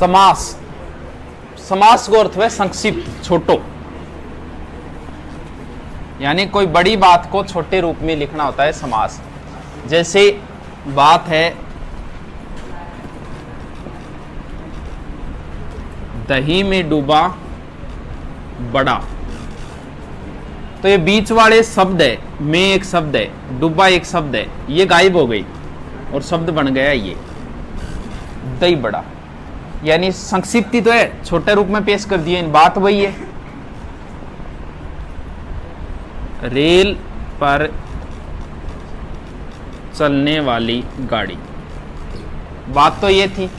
समास, समास को अर्थ है संक्षिप्त, छोटो, यानी कोई बड़ी बात को छोटे रूप में लिखना होता है समास। जैसे बात है दही में डूबा बड़ा, तो ये बीच वाले शब्द है, में एक शब्द है, डूबा एक शब्द है, ये गायब हो गई और शब्द बन गया ये दही बड़ा, यानी संक्षिप्ति तो है, छोटे रूप में पेश कर दिए। बात वही है, रेल पर चलने वाली गाड़ी, बात तो ये थी,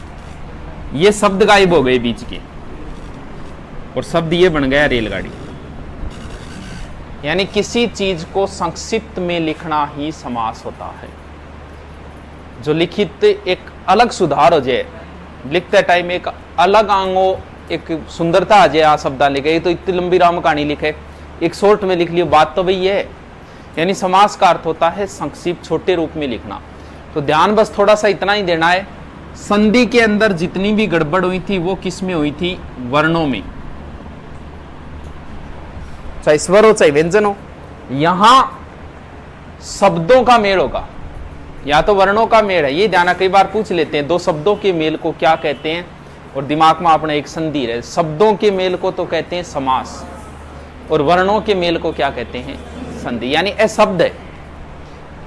ये शब्द गायब हो गए बीच के और शब्द ये बन गया रेलगाड़ी। यानी किसी चीज को संक्षिप्त में लिखना ही समास होता है। जो लिखित एक अलग सुधार हो जाए, लिखते टाइम एक अलग आंगो, एक सुंदरता आ जाए। आ शब्द लिखे, ये तो इतनी लंबी राम कहानी लिखे, एक शॉर्ट में लिख लियो, बात तो वही है। यानी समास का अर्थ होता है संक्षिप्त, छोटे रूप में लिखना। तो ध्यान बस थोड़ा सा इतना ही देना है, संधि के अंदर जितनी भी गड़बड़ हुई थी वो किस में हुई थी? वर्णों में, चाहे स्वर हो चाहे व्यंजन हो। यहां शब्दों का मेल होगा, या तो वर्णों का मेल है, ये ध्यान कई बार पूछ लेते हैं, दो शब्दों के मेल को क्या कहते हैं, और दिमाग में अपना एक संधि रहे। शब्दों के मेल को तो कहते हैं समास, और वर्णों के मेल को क्या कहते हैं? संधि। यानी ए शब्द है,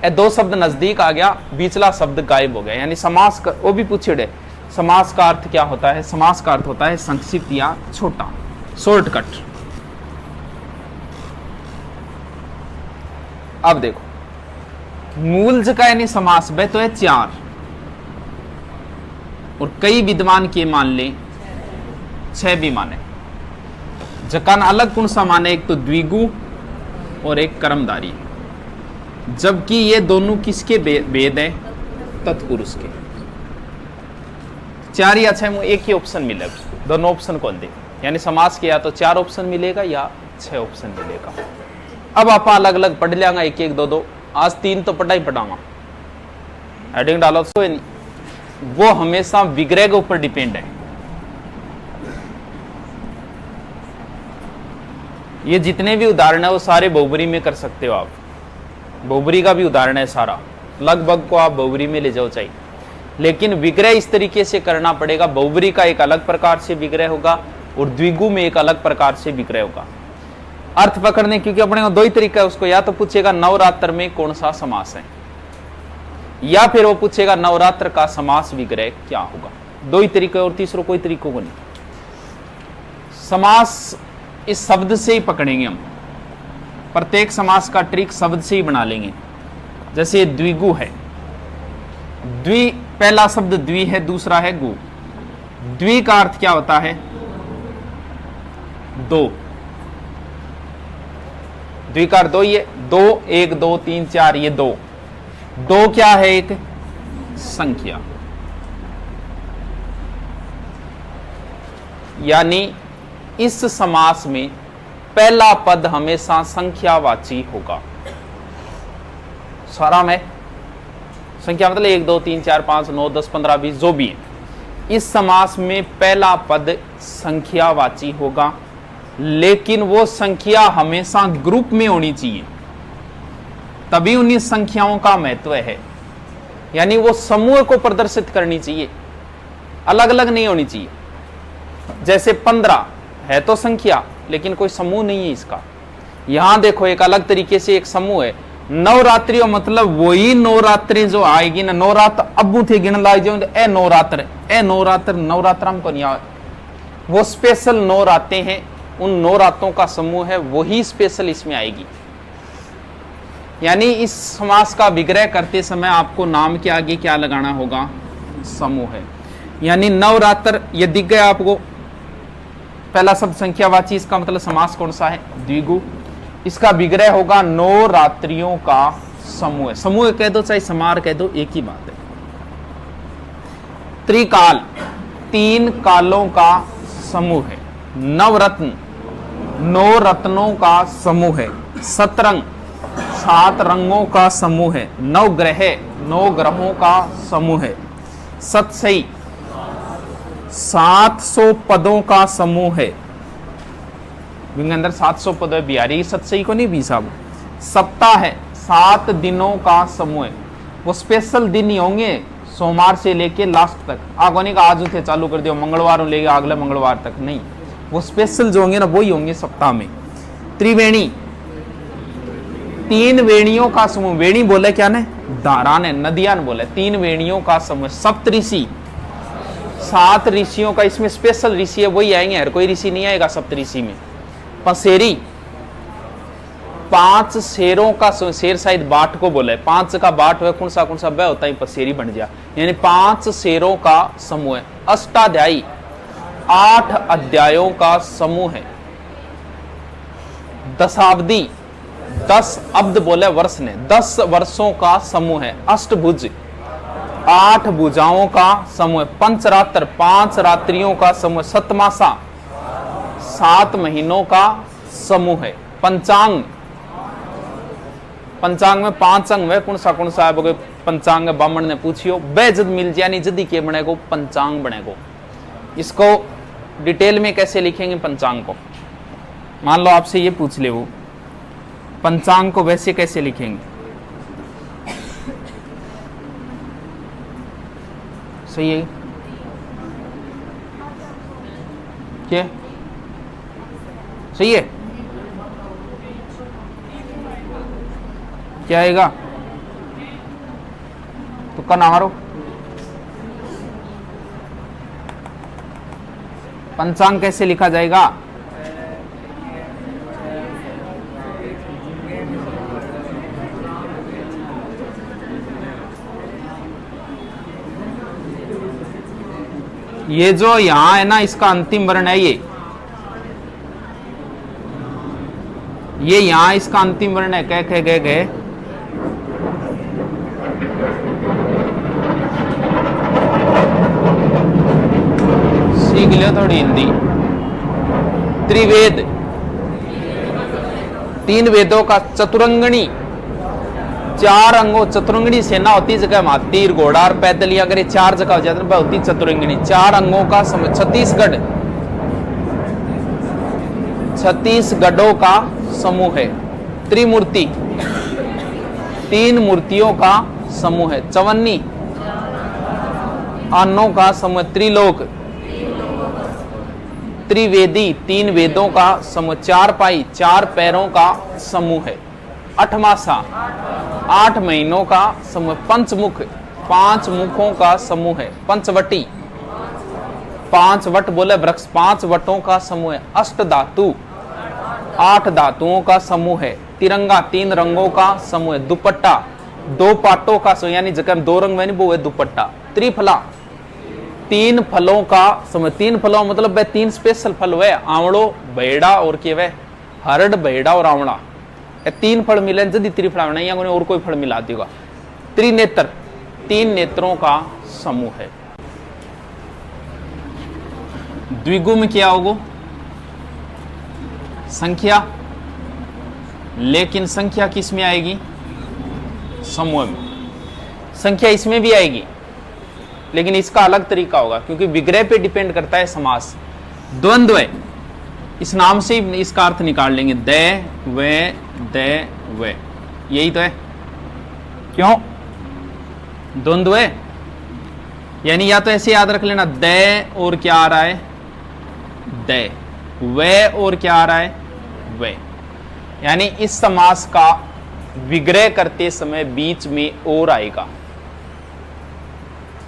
ए दो शब्द नजदीक आ गया, बीचला शब्द गायब हो गया, यानी समास का, वो भी पूछे समास का अर्थ क्या होता है? समास का अर्थ होता है संक्षिप्त या छोटा, शॉर्टकट। अब देखो, मूलज का यानी समास बे तो है चार, और कई विद्वान के मान ले 6 भी माने। जकान अलग कौन सा माने? एक तो द्विगु और एक कर्मधारी, जबकि ये दोनों किसके भेद हैं? तत्पुरुष के। 4 या 6 में एक ही ऑप्शन मिलेगा, दोनों ऑप्शन खोल दे, यानी समास के या तो 4 ऑप्शन मिलेगा या 6 ऑप्शन मिलेगा। अब आप अलग अलग पढ़ लेंगे, एक एक दो दो, आज 3 तो पढ़ा ही पढ़ाऊंगा, हेडिंग डालो तो नहीं, वो हमेशा विग्रह के ऊपर डिपेंड है। ये जितने भी उदाहरण है वो सारे बहुबरी में कर सकते हो आप, बहुबरी का भी उदाहरण है सारा, लगभग को आप बहुबरी में ले जाओ चाहिए, लेकिन विग्रह इस तरीके से करना पड़ेगा। बहुबरी का एक अलग प्रकार से विग्रह होगा और द्विगु में एक अलग प्रकार से विग्रह होगा अर्थ पकड़ने, क्योंकि अपने को दो ही तरीका है। उसको या तो पूछेगा नवरात्र में कौन सा समास है, या फिर वो पूछेगा नवरात्र का समास विग्रह क्या होगा। दो ही तरीके, और तीसरा कोई तरीकों को नहीं। समास इस शब्द से ही पकड़ेंगे हम, प्रत्येक समास का ट्रिक शब्द से ही बना लेंगे। जैसे द्विगु है, द्वि, पहला शब्द द्वि है, दूसरा है गु। द्वि का अर्थ क्या होता है? दो। द्विकार दो, ये दो, 1 2 3 4, ये दो। दो क्या है? एक संख्या, यानी इस समास में पहला पद हमेशा संख्यावाची होगा। सारा में संख्या मतलब 1 2 3 4 5 9 10 15 20 जो भी है, इस समास में पहला पद संख्यावाची होगा, लेकिन वो संख्या हमेशा ग्रुप में होनी चाहिए, तभी उन्हीं संख्याओं का महत्व है। यानी वो समूह को प्रदर्शित करनी चाहिए, अलग अलग नहीं होनी चाहिए। जैसे 15 है तो संख्या, लेकिन कोई समूह नहीं है इसका। यहां देखो एक अलग तरीके से एक समूह है। नवरात्रियों मतलब वही नवरात्रि जो आएगी ना, नवरात्र अबू थे गिन ला जो ए नवरात्र नवरात्र को नहीं आए, वो स्पेशल 9 रातें हैं, उन 9 रातों का समूह है, वही स्पेशल इसमें आएगी। यानी इस समास का विग्रह करते समय आपको नाम के आगे क्या लगाना होगा? समूह है। यानी नवरात्र ये दिख गया आपको, पहला शब्द संख्यावाची, इसका मतलब समास कौन सा है? द्विगु। इसका विग्रह होगा 9 रात्रियों का समूह। समूह कह दो चाहे समार कह दो, एक ही बात है। त्रिकाल, 3 कालों का समूह है। नवरत्न, 9 रत्नों का समूह है। सतरंग, 7 रंगों का समूह है। नवग्रह, 9 ग्रहों का समूह है। सतसई, 700 पदों का समूह है। इनके अंदर 700 पद है। बिहारी सत सही को नहीं भी साहब। सप्ताह है, 7 दिनों का समूह है। वो स्पेशल दिन ही होंगे सोमवार से लेके लास्ट तक। आगोनी का आज उठे चालू कर दियो मंगलवार लेके अगले मंगलवार तक नहीं, वो स्पेशल जो होंगे ना वो ही होंगे सप्ताह में। त्रिवेणी, 3 वेणियों का समूह। वेणी बोले क्या ने? धारा ने, नदियां ने बोले। 3 वेणियों का समूह। सप्तऋषि, 7 ऋषियों का। इसमें स्पेशल ऋषि है वही आएंगे, हर कोई ऋषि नहीं आएगा सप्तऋषि में। पसेरी, 5 शेरों का समूह। शेर शायद बाट को बोले, 5 का बाट है कौन सा वह होता है पसेरी बन गया, यानी 5 शेरों का समूह है। अष्टाध्यायी, 8 अध्यायों का समूह है। दशाब्दी, 10 अब्द बोले वर्ष ने, 10 वर्षों का समूह है। अष्टभुज, 8 भुजाओं का समूह। पंचरात्र, 5 रात्रियों का समूह। सतमासा, 7 महीनों का समूह है। पंचांग, पंचांग में 5 अंग है। कौन सा है पंचांग? ब्राह्मण ने पूछियो बे जद मिल जाए नहीं जदी के बनेगो पंचांग बनेगो। इसको डिटेल में कैसे लिखेंगे पंचांग को? मान लो आपसे ये पूछ ले, वो पंचांग को वैसे कैसे लिखेंगे? सही है क्या? सही है क्या आएगा? तो कल हमारो पंचांग कैसे लिखा जाएगा? ये जो यहां है ना, इसका अंतिम वर्ण है ये यहां इसका अंतिम वर्ण है। कह कह गए गए सीख लियो थोड़ी हिंदी। त्रिवेद, 3 वेदों का। चतुरंगणी, 4 अंगों। चतुरंगणी सेना होती जगह में तीर घोड़ा और पैदल, या अगर 4 जगह हो जाती है होती चतुरंगणी। 4 अंगों का समूह। छत्तीसगढ़, 36 गढ़ों का समूह है। त्रिमूर्ति, 3 मूर्तियों का समूह है। चवन्नी, अन्नों का समूह। त्रिलोक, त्रिवेदी, 3 वेदों का समूह। चारपाई, 4 पैरों का समूह है। अठमासा, 8 महीनों का समूह। पंचमुख, 5 मुखों का समूह है। पंचवटी, 5 वट बोले वृक्ष, 5 वटों का समूह है। अष्टधातु, 8 धातुओं का समूह है। तिरंगा, 3 रंगों का समूह है। दुपट्टा, 2 पाटों का समूह, यानी जगह 2 रंग में नहीं वो है दुपट्टा। त्रिफला, 3 फलों का समूह। 3 फलों मतलब वह 3 स्पेशल फल हुए, आंवड़ो, बेड़ा और के वह हरड़, बेड़ा और आंवड़ा। 3 फल मिले जल्दी त्रिफला नहीं, और कोई फल मिला देगा। त्रिनेत्र, 3 नेत्रों का समूह है। द्विगुम क्या होगा? संख्या, लेकिन संख्या किस में आएगी? समूह में। संख्या इसमें भी आएगी, लेकिन इसका अलग तरीका होगा, क्योंकि विग्रह पे डिपेंड करता है समास। द्वंद्व, इस नाम से ही इसका अर्थ निकाल लेंगे। दे वे, यही तो है। क्यों? द्वंद्व है, यानी या तो ऐसे याद रख लेना, दे और क्या आ रहा है? दे। वे और क्या आ रहा है? वे। यानी इस समास का विग्रह करते समय बीच में और आएगा।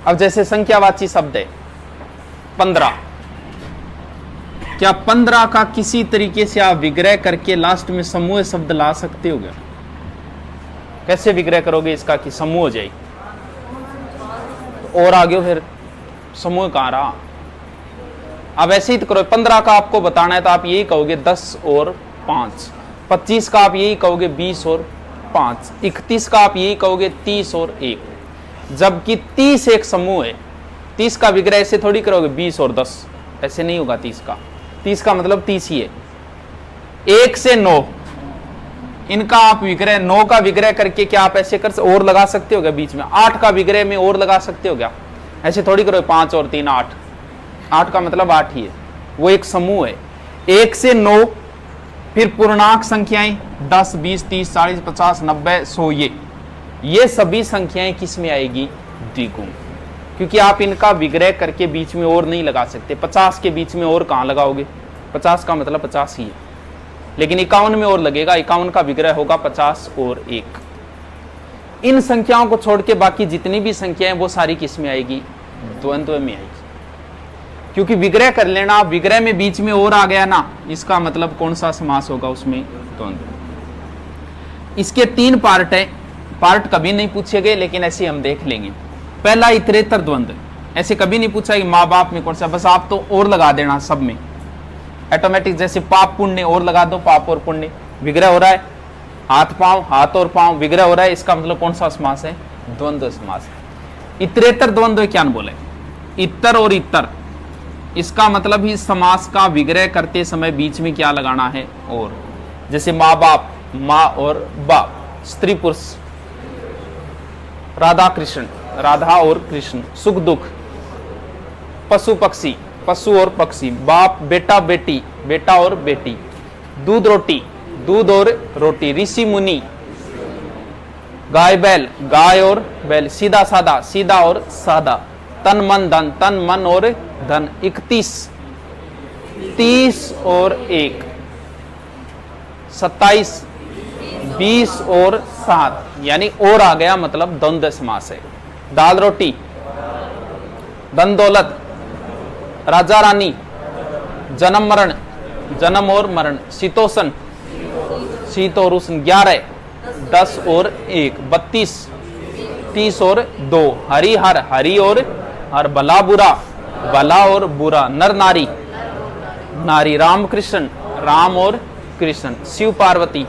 अब जैसे संख्यावाची शब्द है 15, क्या 15 का किसी तरीके से आप विग्रह करके लास्ट में समूह शब्द ला सकते हो क्या? कैसे विग्रह करोगे इसका कि समूह हो जाए? और आगे फिर समूह कहां रहा? अब ऐसे ही तो करो। 15 का आपको बताना है तो आप यही कहोगे 10 और 5। 25 का आप यही कहोगे 20 और 5। 31 का आप यही कहोगे 30 और 1। जबकि 30 एक समूह है। 30 का विग्रह ऐसे थोड़ी करोगे 20 और 10, ऐसे नहीं होगा। 30 का मतलब 30 ही है। 1 से 9 इनका आप विग्रह, 9 का विग्रह करके क्या आप ऐसे कर और लगा सकते हो क्या बीच में? 8 का विग्रह में और लगा सकते हो क्या? ऐसे थोड़ी करो 5 और 3 8। 8 का मतलब 8 ही है, वो एक समूह है। 1 से 9, फिर पूर्णांक संख्याएं 10, 20, 30, 40, 50, 90, 100, ये सभी संख्याएं किस में आएगी? द्विगुण। क्योंकि आप इनका विग्रह करके बीच में और नहीं लगा सकते। 50 के बीच में और कहां लगाओगे? 50 का मतलब 50 ही है, लेकिन 51 में और लगेगा। 51 का विग्रह होगा 50 और 1। इन संख्याओं को छोड़ के बाकी जितनी भी संख्याएं वो सारी किस में आएगी? द्वंद्व में आएगी। क्योंकि विग्रह कर लेना, विग्रह में बीच में और आ गया ना, इसका मतलब कौन सा समास होगा उसमें? द्वंद्व। इसके 3 पार्ट है। पार्ट कभी नहीं पूछे गए, लेकिन ऐसे हम देख लेंगे। पहला इतरेतर द्वंद्व, ऐसे कभी नहीं पूछा कि माँ बाप में कौन सा, बस आप तो और लगा देना सब में ऑटोमेटिक। जैसे पाप पुण्य और लगा दो, पाप और पुण्य, विग्रह हो रहा है। हाथ पांव, हाथ और पांव, विग्रह हो रहा है। इसका मतलब कौन सा समास है? द्वंद्व समास है। इतरेतर द्वंद्व क्या बोले? इतर और इतर, इसका मतलब ही समास का विग्रह करते समय बीच में क्या लगाना है? और। जैसे माँ बाप, माँ और बाप, स्त्री पुरुष, राधा कृष्ण, राधा और कृष्ण, सुख दुख, पशु पक्षी, पशु और पक्षी, बाप बेटा बेटी, बेटा और बेटी, दूध रोटी, दूध और रोटी, ऋषि मुनि, गाय बैल, गाय और बैल, सीधा साधा, सीधा और सादा, तन मन धन, तन मन और धन, 31, 30 और 1, 27, 20 और 7, यानी और आ गया, मतलब द्वंद्व समास है। दाल रोटी, धन दौलत, राजा रानी, जन्म मरण, जन्म और मरण, शीतोष्ण, शीत और उष्ण, 11, 10 और 1, 32, 30 और 2, हरि हर, हरि और हर, भला बुरा, भला और बुरा, नर नारी, नारी, राम कृष्ण, राम और कृष्ण, शिव पार्वती,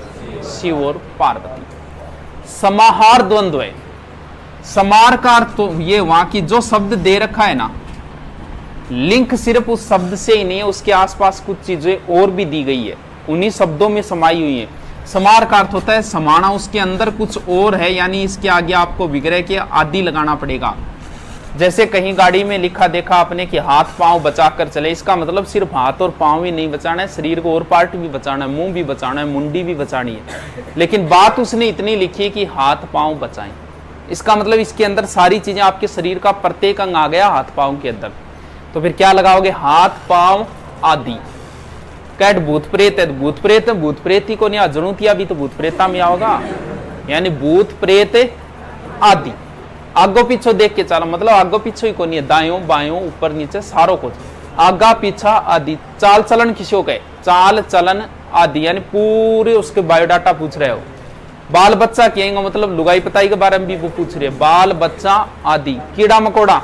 शिव और पार्वती। समाहार द्वंद्व है। समार का अर्थ तो ये वहां की जो शब्द दे रखा है ना, लिंक सिर्फ उस शब्द से ही नहीं है, उसके आसपास कुछ चीजें और भी दी गई है, उन्हीं शब्दों में समाई हुई है। समार का अर्थ होता है समाना, उसके अंदर कुछ और है, यानी इसके आगे आपको विग्रह के आदि लगाना पड़ेगा। जैसे कहीं गाड़ी में लिखा देखा आपने कि हाथ पांव बचा कर चले, इसका मतलब सिर्फ हाथ और पांव ही नहीं बचाना है, शरीर को और पार्ट भी बचाना है, मुंह भी बचाना है, मुंडी भी बचानी है। लेकिन बात उसने इतनी लिखी है कि हाथ पांव बचाएं, इसका मतलब इसके अंदर सारी चीजें, आपके शरीर का प्रत्येक अंग आ गया हाथ पांव के अंदर। तो फिर क्या लगाओगे? हाथ पांव आदि। कैट भूत प्रेत है, भूत प्रेत है, भूत प्रेत ही को नहीं जरूरतिया भी तो भूत प्रेता में आओगा, यानी भूत प्रेत आदि। आगो पीछो देख के चलो, मतलब आगो पीछो ही को नहीं है, दायों बायों ऊपर नीचे सारों को, आगा पीछा आदि। चाल चलन किसको कहे? चाल चलन आदि, यानी पूरे उसके बायोडाटा पूछ रहे हो। बाल बच्चा कहेंगे, मतलब लुगाई पताई के बारे में भी वो पूछ रहे हैं, बाल बच्चा आदि। कीड़ा मकोड़ा,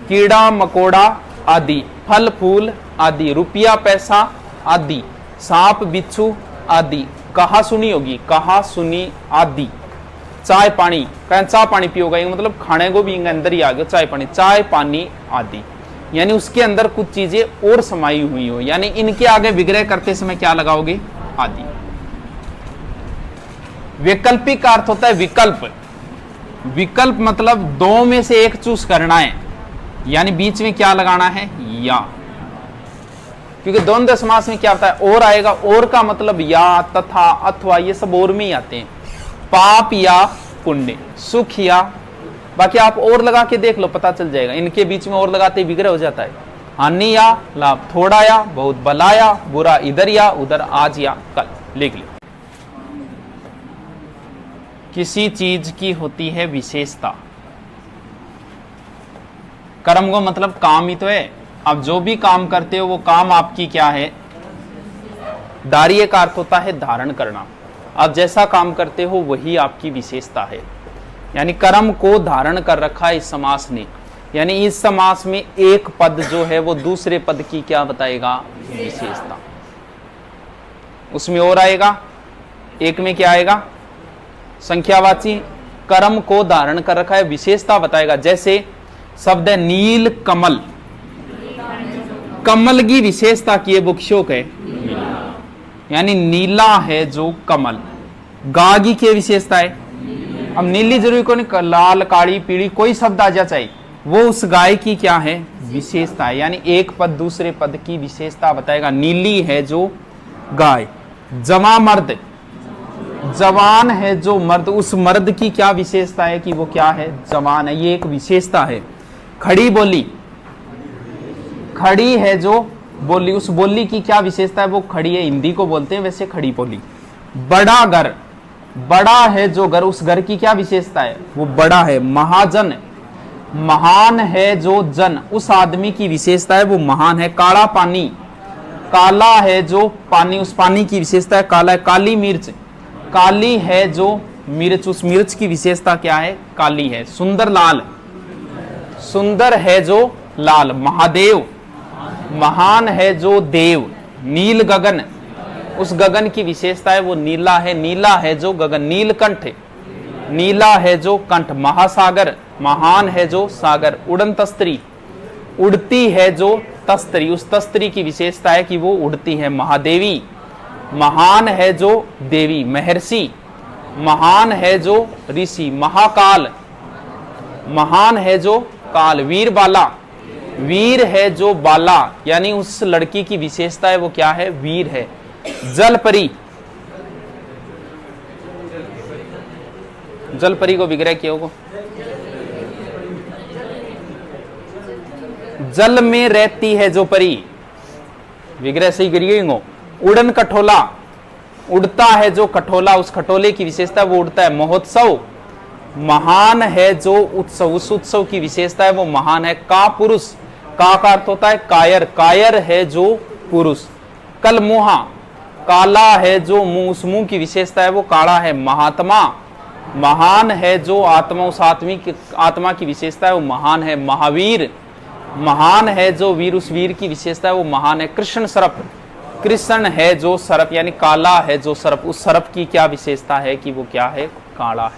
कीड़ा मकोड़ा आदि। फल फूल आदि। रुपया पैसा आदि। सांप बिच्छू आदि। कहा सुनी होगी, कहा सुनी आदि। चाय पानी, कहें चाय पानी पियोगा, मतलब खाने को भी अंदर ही आ गया चाय पानी, चाय पानी आदि, यानी उसके अंदर कुछ चीजें और समाई हुई हो, यानी इनके आगे विग्रह करते समय क्या लगाओगे? आदि। वैकल्पिक का अर्थ होता है विकल्प। विकल्प मतलब दो में से एक चूज करना है, यानी बीच में क्या लगाना है? या। क्योंकि द्वंद्व समास में क्या होता है? और आएगा, और का मतलब या, तथा, अथवा, ये सब और में ही आते हैं। पाप या पुण्य, सुख या, बाकी आप और लगा के देख लो, पता चल जाएगा। इनके बीच में और लगाते विग्रह हो जाता है। हानि या लाभ, थोड़ा या बहुत, भला या बुरा, इधर या उधर, आज या कल। लिख लो। किसी चीज की होती है विशेषता। कर्म को मतलब काम ही तो है। अब जो भी काम करते हो वो काम आपकी क्या है? धार्य का अर्थ होता है धारण करना। आप जैसा काम करते हो वही आपकी विशेषता है, यानी कर्म को धारण कर रखा है इस समास ने। यानी इस समास में एक पद जो है वो दूसरे पद की क्या बताएगा? विशेषता। उसमें और आएगा, एक में क्या आएगा? संख्यावाची। कर्म को धारण कर रखा है, विशेषता बताएगा। जैसे शब्द है नील कमल, कमल की विशेषता की वृक्षों के, यानी नीला है जो कमल। गागी की विशेषता है, अब नीली जरूरी को नहीं, लाल काली पीली कोई शब्द आ जा चाहिए, वो उस गाय की क्या है, विशेषता है। यानी एक पद दूसरे पद की विशेषता बताएगा। नीली है जो गाय, जवां मर्द, जवान है जो मर्द, उस मर्द की क्या विशेषता है कि वो क्या है, जवान है, ये एक विशेषता है। खड़ी बोली, खड़ी है जो बोली, उस बोली की क्या विशेषता है, वो खड़ी है, हिंदी को बोलते हैं वैसे खड़ी बोली। बड़ा घर, बड़ा है जो घर, उस घर की क्या विशेषता है, वो बड़ा है। महाजन, महान है जो जन, उस आदमी की विशेषता है वो महान है। काला पानी, काला है जो पानी, उस पानी की विशेषता है काला है। काली मिर्च, काली है जो मिर्च, उस मिर्च की विशेषता क्या है, काली है। सुंदर लाल, सुंदर है जो लाल। महादेव, महान है जो देव। नील गगन, उस गगन की विशेषता है वो नीला है, नीला है जो गगन। नीलकंठ, नीला है जो कंठ। महासागर, महान है जो सागर। उड़न तस्त्री, उड़ती है जो तस्त्री, उस तस्त्री की विशेषता है कि वो उड़ती है। महादेवी, महान है जो देवी। महर्षि, महान है जो ऋषि। महाकाल, महान है जो काल। वीर बाला, वीर है जो बाला, यानी उस लड़की की विशेषता है वो क्या है, वीर है। जलपरी, जलपरी को विग्रह किया होगा। जल में रहती है जो परी, विग्रह सही करिए। उड़न कठोला, उड़ता है जो कठोला, उस खटोले की विशेषता वो उड़ता है। महोत्सव, महान है जो उत्सव, उस उत्सव की विशेषता है वो महान है। का पुरुष, का अर्थ होता है कायर, कायर है जो पुरुष। कलमुहा, काला है जो मुंह, उस मुंह की विशेषता है वो काला है। महात्मा, महान है जो आत्मा, उस आत्मा की विशेषता है वो महान है। महावीर, महान है जो वीर, उस वीर की विशेषता है वो महान है। कृष्ण सर्प, कृष्ण है जो सर्प, यानी काला है जो सर्प, उस सर्प की क्या विशेषता है कि वो क्या है, काला है।